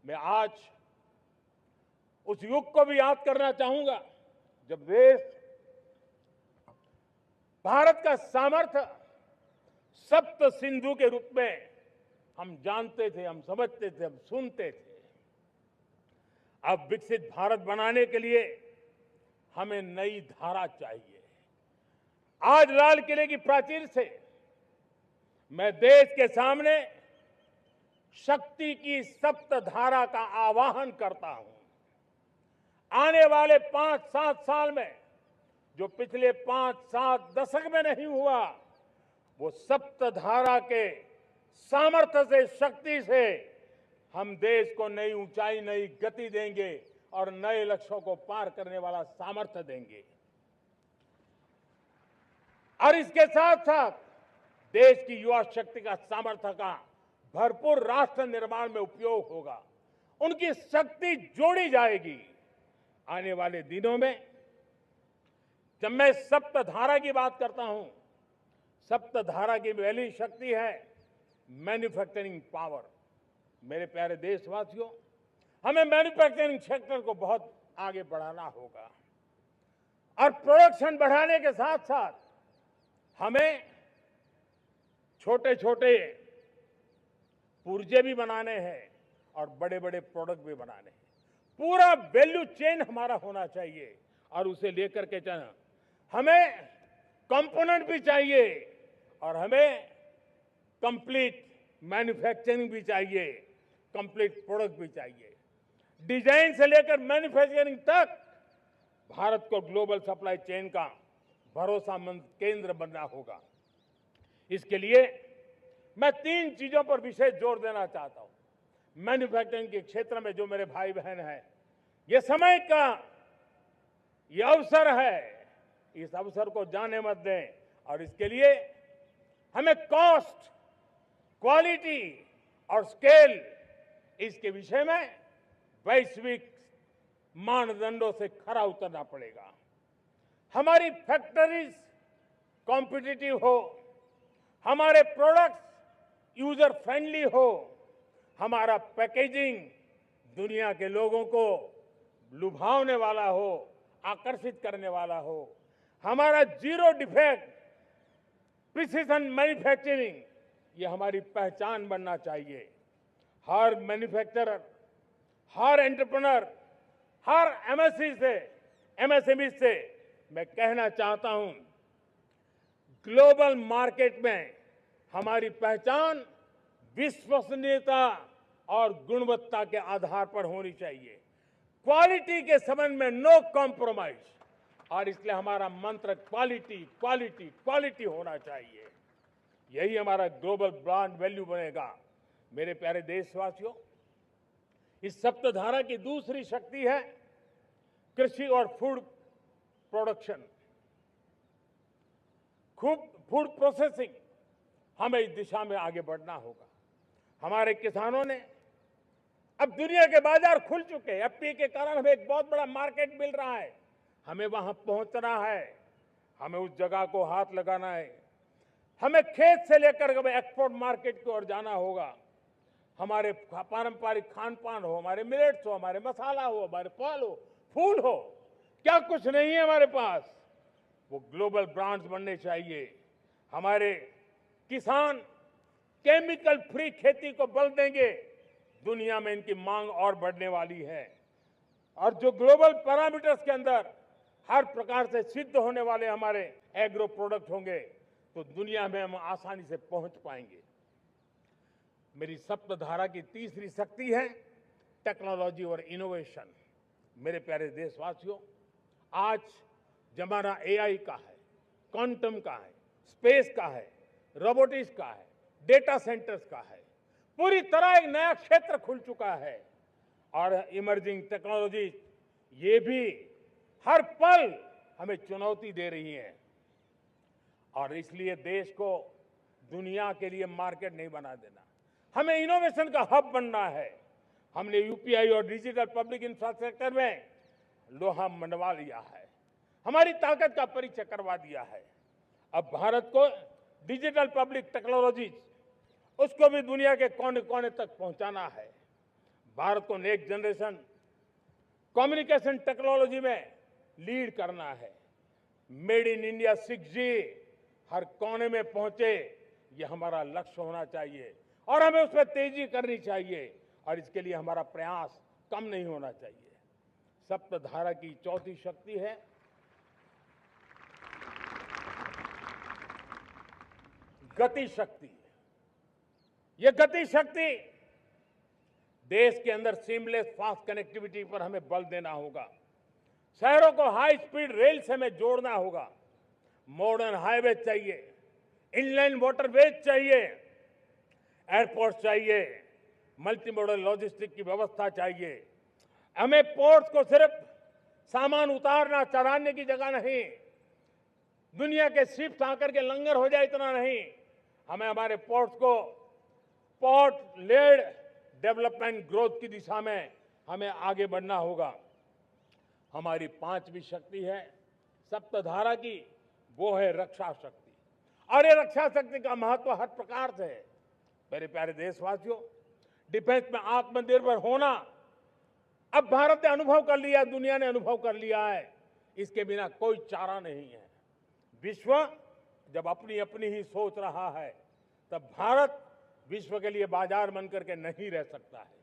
मैं आज उस युग को भी याद करना चाहूंगा जब देश भारत का सामर्थ्य सप्त सिंधु के रूप में हम जानते थे, हम समझते थे, हम सुनते थे। अब विकसित भारत बनाने के लिए हमें नई धारा चाहिए। आज लाल किले की प्राचीर से मैं देश के सामने शक्ति की सप्त धारा का आवाहन करता हूं। आने वाले 5-7 साल में जो पिछले 5-7 दशक में नहीं हुआ, वो सप्त धारा के सामर्थ्य से, शक्ति से हम देश को नई ऊंचाई, नई गति देंगे और नए लक्ष्यों को पार करने वाला सामर्थ्य देंगे। और इसके साथ साथ देश की युवा शक्ति का सामर्थ्य का भरपूर राष्ट्र निर्माण में उपयोग होगा। उनकी शक्ति जोड़ी जाएगी। आने वाले दिनों में जब मैं सप्तधारा की बात करता हूं, सप्तधारा की पहली शक्ति है मैन्युफैक्चरिंग पावर। मेरे प्यारे देशवासियों, हमें मैन्युफैक्चरिंग सेक्टर को बहुत आगे बढ़ाना होगा और प्रोडक्शन बढ़ाने के साथ साथ हमें छोटे छोटे पुर्जे भी बनाने हैं और बड़े बड़े प्रोडक्ट भी बनाने हैं। पूरा वैल्यू चेन हमारा होना चाहिए और उसे लेकर के चलना। हमें कंपोनेंट भी चाहिए और हमें कंप्लीट मैन्युफैक्चरिंग भी चाहिए, कंप्लीट प्रोडक्ट भी चाहिए। डिजाइन से लेकर मैन्युफैक्चरिंग तक भारत को ग्लोबल सप्लाई चेन का भरोसामंद केंद्र बनना होगा। इसके लिए मैं 3 चीजों पर विशेष जोर देना चाहता हूं। मैन्युफैक्चरिंग के क्षेत्र में जो मेरे भाई बहन हैं, ये समय का ये अवसर है, इस अवसर को जाने मत दें। और इसके लिए हमें कॉस्ट, क्वालिटी और स्केल, इसके विषय में वैश्विक मानदंडों से खरा उतरना पड़ेगा। हमारी फैक्ट्रीज कॉम्पिटिटिव हो, हमारे प्रोडक्ट्स यूजर फ्रेंडली हो, हमारा पैकेजिंग दुनिया के लोगों को लुभावने वाला हो, आकर्षित करने वाला हो, हमारा जीरो डिफेक्ट प्रिसिजन मैन्युफैक्चरिंग, ये हमारी पहचान बनना चाहिए। हर मैन्युफैक्चरर, हर एंटरप्रेन्योर, हर एमएसएमई से मैं कहना चाहता हूं, ग्लोबल मार्केट में हमारी पहचान विश्वसनीयता और गुणवत्ता के आधार पर होनी चाहिए। क्वालिटी के संबंध में नो कॉम्प्रोमाइज, और इसलिए हमारा मंत्र क्वालिटी, क्वालिटी, क्वालिटी होना चाहिए। यही हमारा ग्लोबल ब्रांड वैल्यू बनेगा। मेरे प्यारे देशवासियों, इस सप्तधारा की दूसरी शक्ति है कृषि और फूड प्रोडक्शन, फूड प्रोसेसिंग। हमें इस दिशा में आगे बढ़ना होगा। हमारे किसानों ने, अब दुनिया के बाजार खुल चुके हैं, एफपीए के कारण हमें एक बहुत बड़ा मार्केट मिल रहा है। हमें वहां पहुंचना है, हमें उस जगह को हाथ लगाना है। हमें खेत से लेकर के एक्सपोर्ट मार्केट की ओर जाना होगा। हमारे पारंपरिक खान पान हो, हमारे मिलेट्स हो, हमारे मसाला हो, हमारे फल हो, फूल हो, क्या कुछ नहीं है हमारे पास, वो ग्लोबल ब्रांड्स बनने चाहिए। हमारे किसान केमिकल फ्री खेती को बल देंगे। दुनिया में इनकी मांग और बढ़ने वाली है और जो ग्लोबल पैरामीटर्स के अंदर हर प्रकार से सिद्ध होने वाले हमारे एग्रो प्रोडक्ट होंगे तो दुनिया में हम आसानी से पहुंच पाएंगे। मेरी सप्तधारा की तीसरी शक्ति है टेक्नोलॉजी और इनोवेशन। मेरे प्यारे देशवासियों, आज जमाना एआई का है, क्वांटम का है, स्पेस का है, रोबोटिक्स का है, डेटा सेंटर्स का है। पूरी तरह एक नया क्षेत्र खुल चुका है और इमर्जिंग टेक्नोलॉजी ये भी हर पल हमें चुनौती दे रही है। और इसलिए देश को दुनिया के लिए मार्केट नहीं बना देना, हमें इनोवेशन का हब बनना है। हमने यूपीआई और डिजिटल पब्लिक इंफ्रास्ट्रक्चर में लोहा मनवा लिया है, हमारी ताकत का परिचय करवा दिया है। अब भारत को डिजिटल पब्लिक टेक्नोलॉजी उसको भी दुनिया के कोने कोने तक पहुंचाना है। भारत को नेक्स्ट जनरेशन कम्युनिकेशन टेक्नोलॉजी में लीड करना है। मेड इन इंडिया 6G हर कोने में पहुंचे, ये हमारा लक्ष्य होना चाहिए और हमें उस पर तेजी करनी चाहिए और इसके लिए हमारा प्रयास कम नहीं होना चाहिए। सप्तधारा की चौथी शक्ति है गति शक्ति। ये गति शक्ति देश के अंदर सीमलेस फास्ट कनेक्टिविटी पर हमें बल देना होगा। शहरों को हाई स्पीड रेल से हमें जोड़ना होगा। मॉडर्न हाईवे चाहिए, इनलाइन वाटरवेज चाहिए, एयरपोर्ट चाहिए, मल्टी मॉडल लॉजिस्टिक की व्यवस्था चाहिए। हमें पोर्ट्स को सिर्फ सामान उतारना चढ़ाने की जगह नहीं, दुनिया के शिप्स आकर के लंगर हो जाए इतना नहीं, हमें हमारे पोर्ट्स को पोर्ट लेड डेवलपमेंट ग्रोथ की दिशा में हमें आगे बढ़ना होगा। हमारी पांचवी शक्ति है सप्तधारा की, वो है रक्षा शक्ति। और ये रक्षा शक्ति का महत्व हर प्रकार से है। मेरे प्यारे देशवासियों, डिफेंस में आत्मनिर्भर होना अब भारत ने अनुभव कर लिया, दुनिया ने अनुभव कर लिया है, इसके बिना कोई चारा नहीं है। विश्व जब अपनी अपनी ही सोच रहा है, तब भारत विश्व के लिए बाजार बन करके नहीं रह सकता है।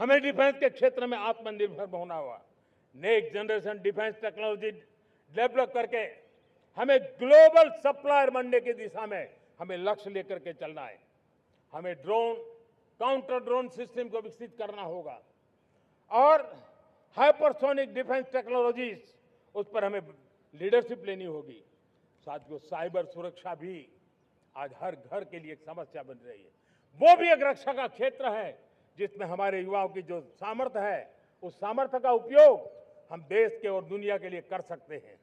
हमें डिफेंस के क्षेत्र में आत्मनिर्भर होना होगा। Next generation defence technology develop करके हमें ग्लोबल सप्लायर बनने की दिशा में हमें लक्ष्य लेकर के चलना है। हमें ड्रोन, काउंटर ड्रोन सिस्टम को विकसित करना होगा और हाइपरसोनिक डिफेंस टेक्नोलॉजीज, उस पर हमें लीडरशिप लेनी होगी। साथियों, साइबर सुरक्षा भी आज हर घर के लिए एक समस्या बन रही है। वो भी एक रक्षा का क्षेत्र है जिसमें हमारे युवाओं की जो सामर्थ्य है, उस सामर्थ्य का उपयोग हम देश के और दुनिया के लिए कर सकते हैं।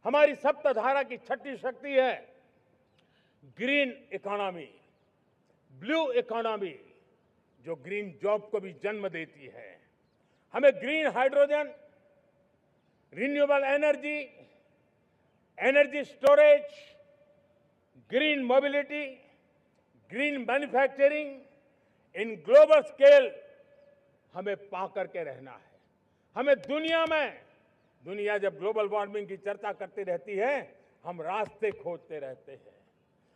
हमारी सप्तधारा की छठी शक्ति है ग्रीन इकोनॉमी, ब्लू इकोनॉमी, जो ग्रीन जॉब को भी जन्म देती है। हमें green hydrogen, renewable energy, energy storage, green mobility, green manufacturing in global scale हमें पा करके रहना है। हमें दुनिया जब ग्लोबल वार्मिंग की चर्चा करती रहती है, हम रास्ते खोजते रहते हैं,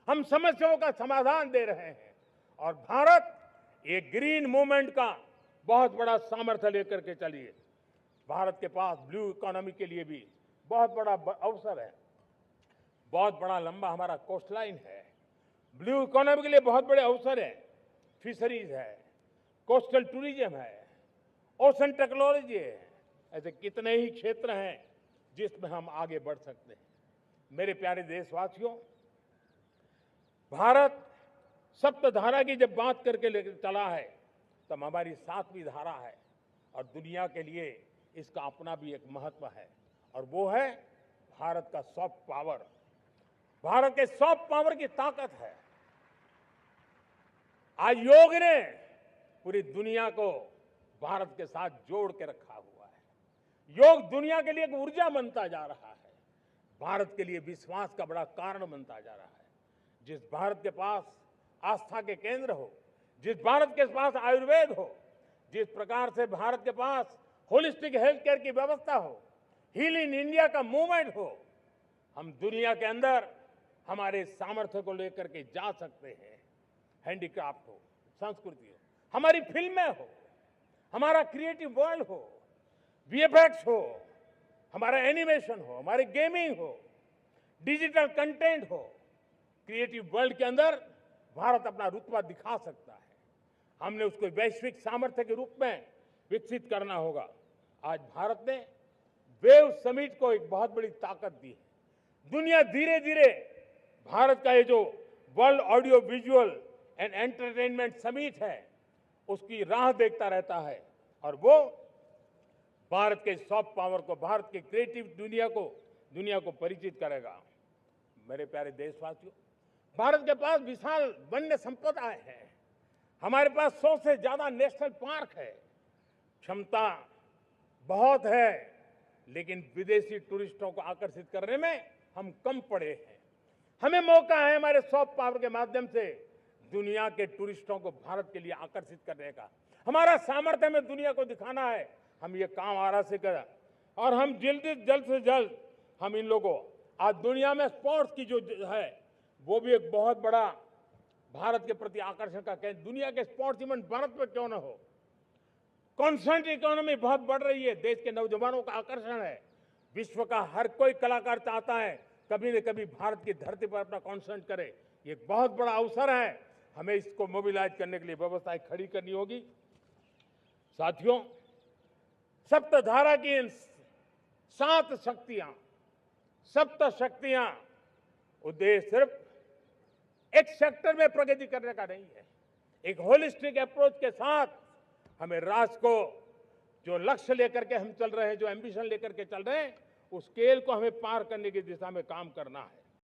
हम समस्याओं का समाधान दे रहे हैं और भारत ये ग्रीन मूवमेंट का बहुत बड़ा सामर्थ्य लेकर के चलिए। भारत के पास ब्लू इकोनॉमी के लिए भी बहुत बड़ा अवसर है। बहुत बड़ा लंबा हमारा कोस्ट लाइन है। ब्लू इकोनॉमी के लिए बहुत बड़े अवसर है। फिशरीज है, कोस्टल टूरिज्म है, ओशन टेक्नोलॉजी है। ऐसे कितने ही क्षेत्र हैं जिसमें हम आगे बढ़ सकते हैं। मेरे प्यारे देशवासियों, भारत सप्तधारा की जब बात करके लेकर चला है, तब हमारी सातवीं धारा है और दुनिया के लिए इसका अपना भी एक महत्व है और वो है भारत का सॉफ्ट पावर। भारत के सॉफ्ट पावर की ताकत है। आज योग ने पूरी दुनिया को भारत के साथ जोड़ के रखा हुआ है। योग दुनिया के लिए एक ऊर्जा बनता जा रहा है, भारत के लिए विश्वास का बड़ा कारण बनता जा रहा है। जिस भारत के पास आस्था के केंद्र हो, जिस भारत के पास आयुर्वेद हो, जिस प्रकार से भारत के पास होलिस्टिक हेल्थ केयर की व्यवस्था हो, हील इन इंडिया का मूवमेंट हो, हम दुनिया के अंदर हमारे सामर्थ्य को लेकर के जा सकते हैं। हैंडीक्राफ्ट हो, संस्कृति हो, हमारी फिल्में हो, हमारा क्रिएटिव वर्ल्ड हो, वीएफएक्स हो, हमारा एनिमेशन हो, हमारी गेमिंग हो, डिजिटल कंटेंट हो, क्रिएटिव वर्ल्ड के अंदर भारत अपना रुतबा दिखा सकता है। हमने उसको वैश्विक सामर्थ्य के रूप में विकसित करना होगा। आज भारत ने वेव समिट को एक बहुत बड़ी ताकत दी है। दुनिया धीरे धीरे भारत का ये जो world audio visual and entertainment summit है, उसकी राह देखता रहता है और वो भारत के सॉफ्ट पावर को, भारत के क्रिएटिव दुनिया को परिचित करेगा। मेरे प्यारे देशवासियों, भारत के पास विशाल वन्य संपदा है। हमारे पास 100 से ज्यादा नेशनल पार्क है। क्षमता बहुत है, लेकिन विदेशी टूरिस्टों को आकर्षित करने में हम कम पड़े हैं। हमें मौका है हमारे सॉफ्ट पावर के माध्यम से दुनिया के टूरिस्टों को भारत के लिए आकर्षित करने का। हमारा सामर्थ्य हमें दुनिया को दिखाना है। हम ये काम आरा से करें और हम जल्द से जल्द हम इन लोगों आज दुनिया में स्पोर्ट्स की जो है वो भी एक बहुत बड़ा भारत के प्रति आकर्षण का केंद्र। दुनिया के स्पोर्ट्स इवेंट भारत में क्यों न हो। कॉन्स्टेंट इकोनॉमी बहुत बढ़ रही है, देश के नौजवानों का आकर्षण है। विश्व का हर कोई कलाकार चाहता है कभी न कभी भारत की धरती पर अपना कॉन्सर्ट करे। ये एक बहुत बड़ा अवसर है, हमें इसको मोबिलाइज करने के लिए व्यवस्थाएं खड़ी करनी होगी। साथियों, सप्तधारा की इन 7 शक्तियां उद्देश्य सिर्फ एक सेक्टर में प्रगति करने का नहीं है। एक होलिस्टिक अप्रोच के साथ हमें राष्ट्र को जो लक्ष्य लेकर के हम चल रहे हैं, जो एम्बिशन लेकर के चल रहे हैं, उस स्केल को हमें पार करने की दिशा में काम करना है।